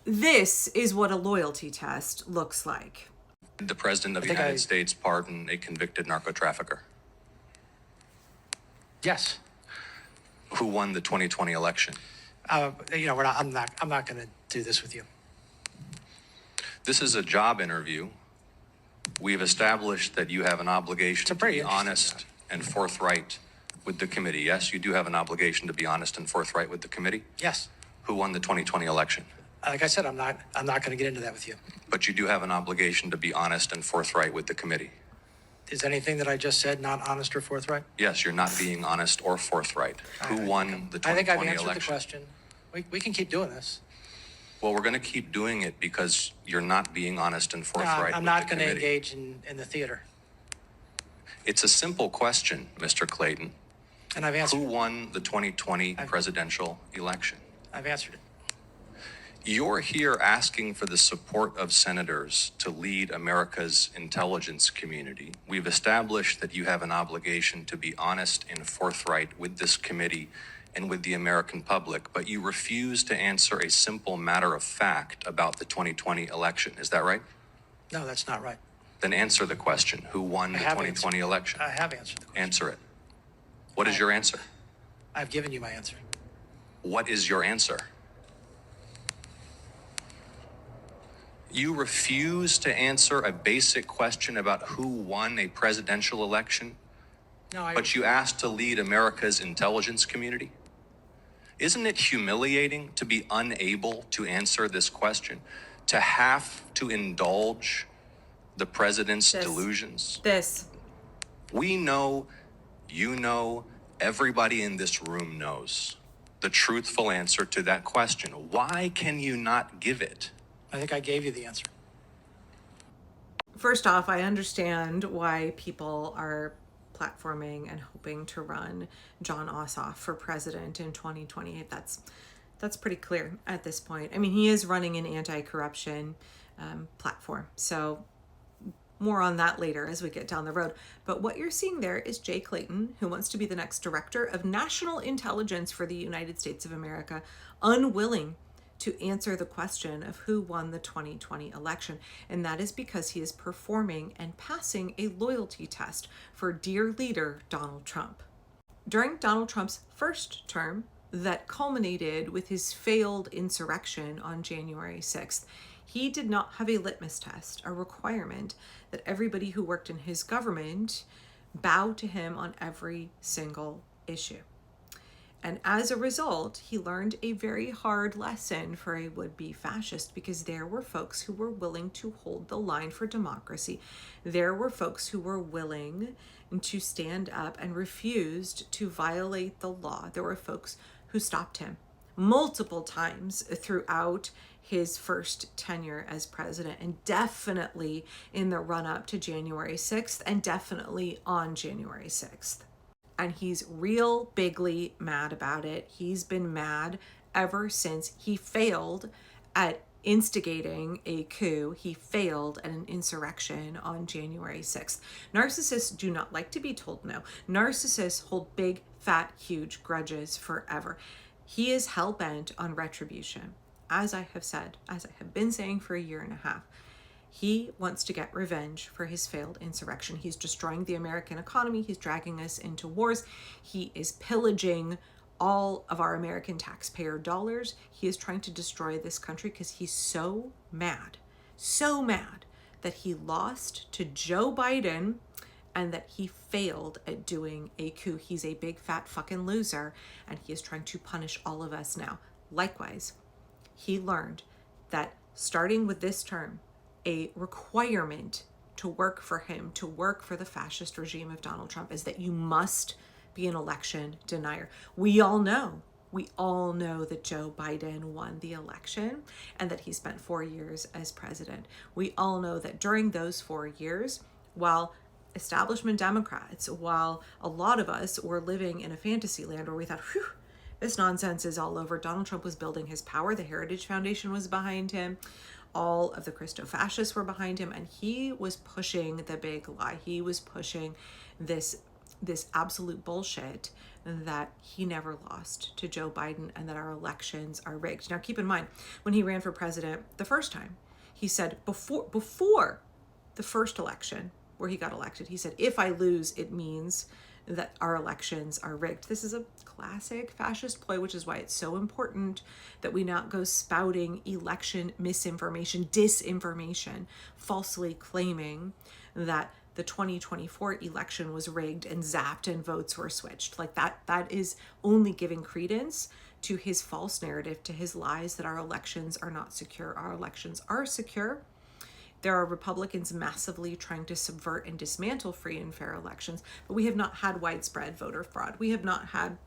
This is what a loyalty test looks like. Did the President of the United States pardon a convicted narco-trafficker? Yes. Who won the 2020 election? I'm not going to do this with you. This is a job interview. We've established that you have an obligation to be honest and forthright with the committee. Yes, you do have an obligation to be honest and forthright with the committee? Yes. Who won the 2020 election? Like I said, I'm not going to get into that with you. But you do have an obligation to be honest and forthright with the committee. Is anything that I just said not honest or forthright? Yes, you're not being honest or forthright. Who won the 2020 election? I think I've answered the question. We can keep doing this. Well, we're going to keep doing it because you're not being honest and forthright. I'm not going to engage in the theater. It's a simple question, Mr. Clayton. And I've answered Who won the 2020 presidential election? I've answered it. You're here asking for the support of senators to lead America's intelligence community. We've established that you have an obligation to be honest and forthright with this committee and with the American public, but you refuse to answer a simple matter of fact about the 2020 election. Is that right? No, that's not right. Then answer the question. Who won the 2020 election? I have answered the question. Answer it. What is your answer? I've given you my answer. What is your answer? You refuse to answer a basic question about who won a presidential election, but you asked to lead America's intelligence community? Isn't it humiliating to be unable to answer this question, to have to indulge the president's delusions? We know, you know, everybody in this room knows the truthful answer to that question. Why can you not give it? I think I gave you the answer. First off, I understand why people are platforming and hoping to run Jon Ossoff for president in 2028. That's pretty clear at this point. I mean, he is running an anti-corruption platform. So more on that later as we get down the road. But what you're seeing there is Jay Clayton, who wants to be the next director of national intelligence for the United States of America, unwilling to answer the question of who won the 2020 election. And that is because he is performing and passing a loyalty test for dear leader Donald Trump. During Donald Trump's first term, that culminated with his failed insurrection on January 6th, he did not have a litmus test, a requirement that everybody who worked in his government bow to him on every single issue. And as a result, he learned a very hard lesson for a would-be fascist, because there were folks who were willing to hold the line for democracy. There were folks who were willing to stand up and refused to violate the law. There were folks who stopped him multiple times throughout his first tenure as president, and definitely in the run-up to January 6th, and definitely on January 6th. And he's real bigly mad about it. He's been mad ever since he failed at instigating a coup. He failed at an insurrection on January 6th. Narcissists do not like to be told no. Narcissists hold big, fat, huge grudges forever. He is hell-bent on retribution. As I have said, as I have been saying for a year and a half, he wants to get revenge for his failed insurrection. He's destroying the American economy. He's dragging us into wars. He is pillaging all of our American taxpayer dollars. He is trying to destroy this country because he's so mad that he lost to Joe Biden and that he failed at doing a coup. He's a big fat fucking loser, and he is trying to punish all of us now. Likewise, he learned that starting with this term, a requirement to work for him, to work for the fascist regime of Donald Trump, is that you must be an election denier. We all know that Joe Biden won the election and that he spent 4 years as president. We all know that during those 4 years, while establishment Democrats, while a lot of us were living in a fantasy land where we thought, whew, this nonsense is all over, Donald Trump was building his power. The Heritage Foundation was behind him. All of the Christo-fascists were behind him, and he was pushing the big lie. He was pushing this this absolute bullshit that he never lost to Joe Biden and that our elections are rigged. Now, keep in mind, when he ran for president the first time, he said before the first election where he got elected, he said, if I lose, it means that our elections are rigged. This is a classic fascist ploy, which is why it's so important that we not go spouting election misinformation, disinformation, falsely claiming that the 2024 election was rigged and zapped and votes were switched. Like that is only giving credence to his false narrative, to his lies that our elections are not secure. Our elections are secure. There are Republicans massively trying to subvert and dismantle free and fair elections, but we have not had widespread voter fraud. We have not had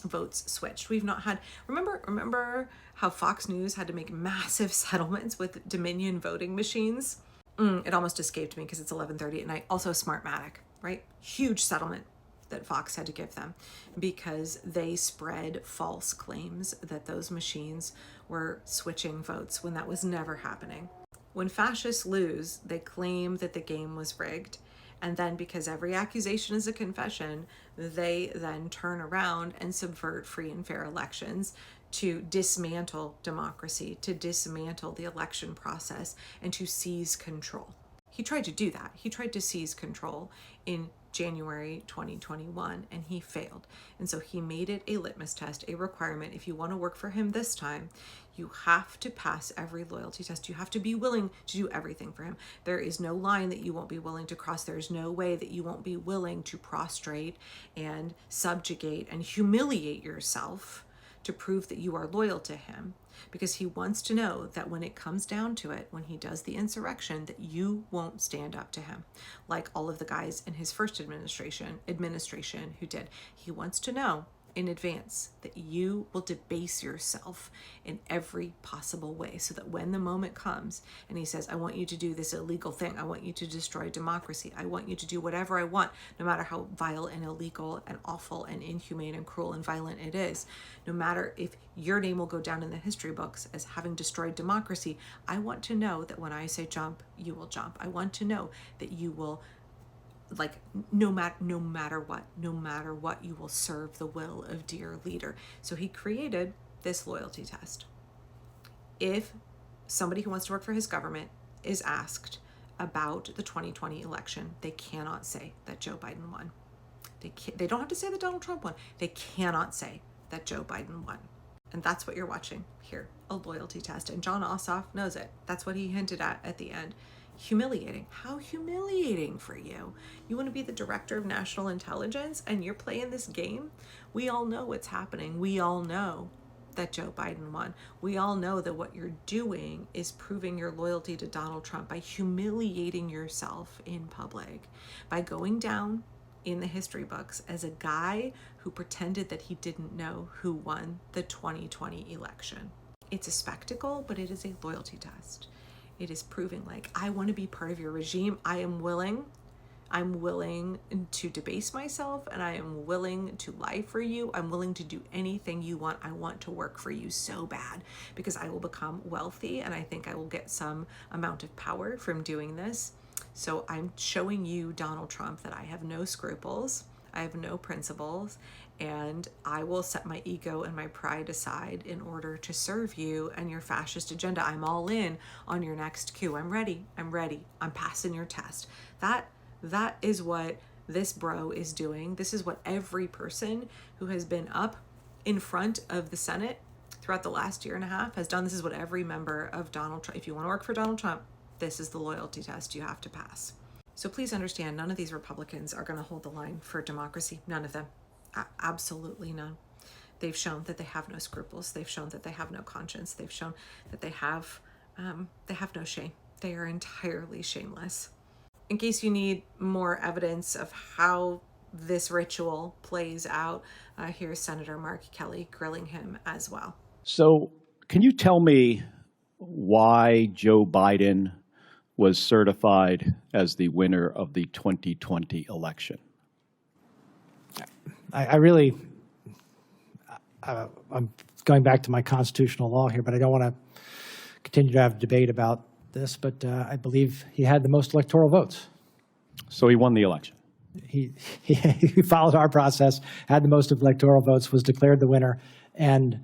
votes switched. We've not had, remember how Fox News had to make massive settlements with Dominion voting machines? It almost escaped me because it's 11:30 at night. Also Smartmatic, right? Huge settlement that Fox had to give them because they spread false claims that those machines were switching votes when that was never happening. When fascists lose, they claim that the game was rigged. And then because every accusation is a confession, they then turn around and subvert free and fair elections to dismantle democracy, to dismantle the election process, and to seize control. He tried to do that. He tried to seize control in January 2021, and he failed. And so he made it a litmus test, a requirement. If you want to work for him this time, you have to pass every loyalty test. You have to be willing to do everything for him. There is no line that you won't be willing to cross. There's no way that you won't be willing to prostrate and subjugate and humiliate yourself to prove that you are loyal to him, because he wants to know that when it comes down to it, when he does the insurrection, that you won't stand up to him like all of the guys in his first administration who did. He wants to know in advance that you will debase yourself in every possible way, so that when the moment comes and he says, I want you to do this illegal thing, I want you to destroy democracy, I want you to do whatever I want, no matter how vile and illegal and awful and inhumane and cruel and violent it is, no matter if your name will go down in the history books as having destroyed democracy, I want to know that when I say jump, you will jump. I want to know that you will, like, no matter what, you will serve the will of dear leader. So he created this loyalty test. If somebody who wants to work for his government is asked about the 2020 election, they cannot say that Joe Biden won. They don't have to say that Donald Trump won. They cannot say that Joe Biden won. And that's what you're watching here, a loyalty test. And Jon Ossoff knows it. That's what he hinted at the end. Humiliating. How humiliating for you. You want to be the director of national intelligence and you're playing this game? We all know what's happening. We all know that Joe Biden won. We all know that what you're doing is proving your loyalty to Donald Trump by humiliating yourself in public, by going down in the history books as a guy who pretended that he didn't know who won the 2020 election. It's a spectacle, but it is a loyalty test. It is proving, like, I want to be part of your regime. I'm willing to debase myself, and I am willing to lie for you. I'm willing to do anything you want. I want to work for you so bad because I will become wealthy and I think I will get some amount of power from doing this. So I'm showing you, Donald Trump, that I have no scruples, I have no principles, and I will set my ego and my pride aside in order to serve you and your fascist agenda. I'm all in on your next coup. I'm ready. I'm passing your test. That is what this bro is doing. This is what every person who has been up in front of the Senate throughout the last year and a half has done. This is what every member of Donald Trump, if you want to work for Donald Trump, this is the loyalty test you have to pass. So please understand, none of these Republicans are going to hold the line for democracy. None of them. Absolutely none. They've shown that they have no scruples. They've shown that they have no conscience. They've shown that they have no shame. They are entirely shameless. In case you need more evidence of how this ritual plays out, here's Senator Mark Kelly grilling him as well. So can you tell me why Joe Biden was certified as the winner of the 2020 election? I'm going back to my constitutional law here, but I don't want to continue to have a debate about this, but I believe he had the most electoral votes. So he won the election. he followed our process, had the most electoral votes, was declared the winner, and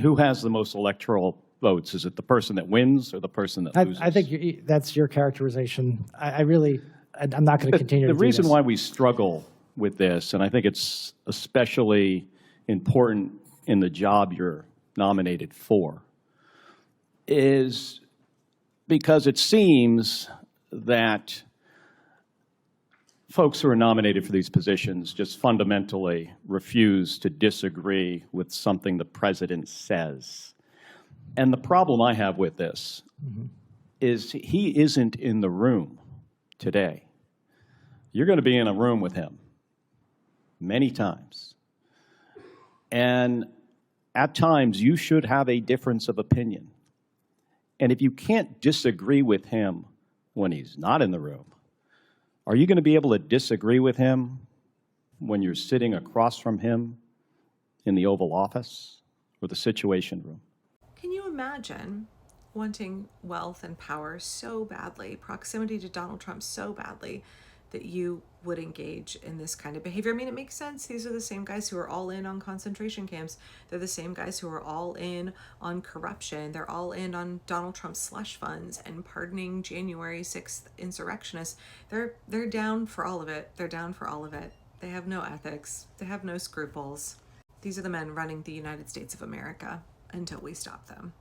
who has the most electoral votes? Is it the person that wins or the person that loses? I think that's your characterization. I'm not going to continue to The do reason this. why we struggle with this, and I think it's especially important in the job you're nominated for, is because it seems that folks who are nominated for these positions just fundamentally refuse to disagree with something the president says. And the problem I have with this is he isn't in the room today. You're going to be in a room with him many times. And at times, you should have a difference of opinion. And if you can't disagree with him when he's not in the room, are you going to be able to disagree with him when you're sitting across from him in the Oval Office or the Situation Room? Can you imagine wanting wealth and power so badly, proximity to Donald Trump so badly, that you would engage in this kind of behavior? I mean, it makes sense. These are the same guys who are all in on concentration camps. They're the same guys who are all in on corruption. They're all in on Donald Trump's slush funds and pardoning January 6th insurrectionists. They're down for all of it. They're down for all of it. They have no ethics. They have no scruples. These are the men running the United States of America until we stop them.